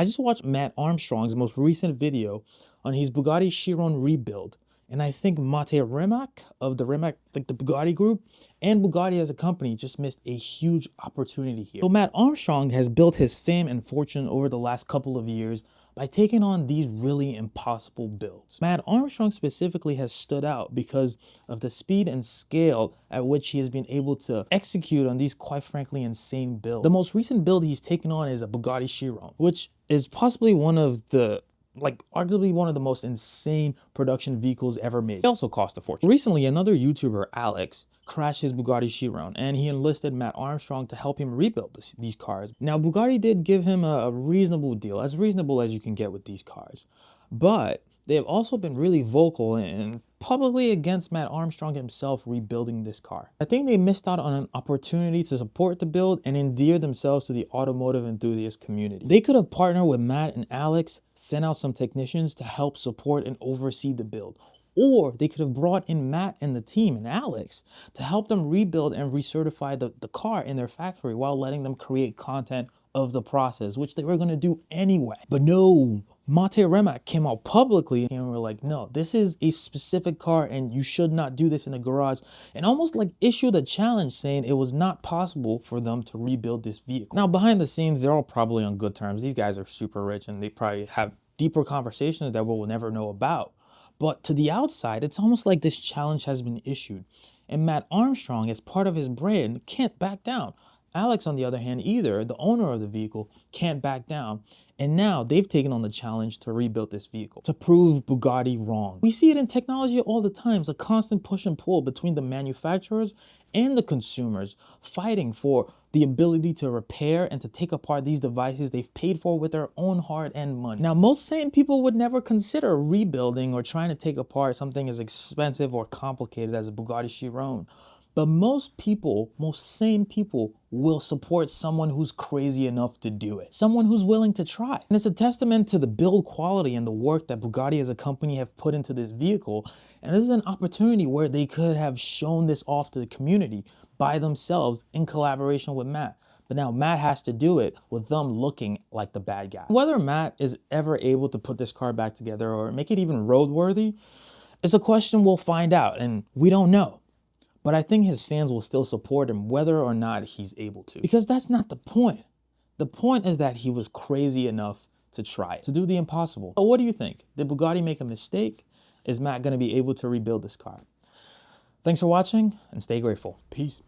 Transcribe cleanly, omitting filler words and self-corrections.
I just watched Matt Armstrong's most recent video on his Bugatti Chiron rebuild. And I think Mate Rimac of the Rimac, like the Bugatti group, and Bugatti as a company just missed a huge opportunity here. So Matt Armstrong has built his fame and fortune over the last couple of years by taking on these really impossible builds. Matt Armstrong specifically has stood out because of the speed and scale at which he has been able to execute on these quite frankly insane builds. The most recent build he's taken on is a Bugatti Chiron, which is possibly one of the arguably one of the most insane production vehicles ever made. It also cost a fortune. Recently, another YouTuber, Alex, crashed his Bugatti Chiron, and he enlisted Matt Armstrong to help him rebuild these cars. Now, Bugatti did give him a reasonable deal, as reasonable as you can get with these cars, but they have also been really vocal and publicly against Matt Armstrong himself rebuilding this car. I think they missed out on an opportunity to support the build and endear themselves to the automotive enthusiast community. They could have partnered with Matt and Alex, sent out some technicians to help support and oversee the build. Or they could have brought in Matt and the team and Alex to help them rebuild and recertify the car in their factory while letting them create content of the process, which they were going to do anyway. But no, Mate Rimac came out publicly and were like, no, this is a specific car and you should not do this in the garage, and almost like issued a challenge saying it was not possible for them to rebuild this vehicle. Now, behind the scenes, they're all probably on good terms. These guys are super rich and they probably have deeper conversations that we'll never know about. But to the outside, it's almost like this challenge has been issued. And Matt Armstrong, as part of his brand, can't back down. Alex, on the other hand, either the owner of the vehicle, can't back down. And now they've taken on the challenge to rebuild this vehicle, to prove Bugatti wrong. We see it in technology all the time. It's a constant push and pull between the manufacturers and the consumers, fighting for the ability to repair and to take apart these devices they've paid for with their own hard-earned money. Now, most sane people would never consider rebuilding or trying to take apart something as expensive or complicated as a Bugatti Chiron. But most people, most sane people, will support someone who's crazy enough to do it. Someone who's willing to try. And it's a testament to the build quality and the work that Bugatti as a company have put into this vehicle. And this is an opportunity where they could have shown this off to the community by themselves in collaboration with Matt. But now Matt has to do it with them looking like the bad guy. Whether Matt is ever able to put this car back together or make it even roadworthy is a question we'll find out, and we don't know. But I think his fans will still support him whether or not he's able to. Because that's not the point. The point is that he was crazy enough to try it, to do the impossible. So what do you think? Did Bugatti make a mistake? Is Matt going to be able to rebuild this car? Thanks for watching and stay grateful. Peace.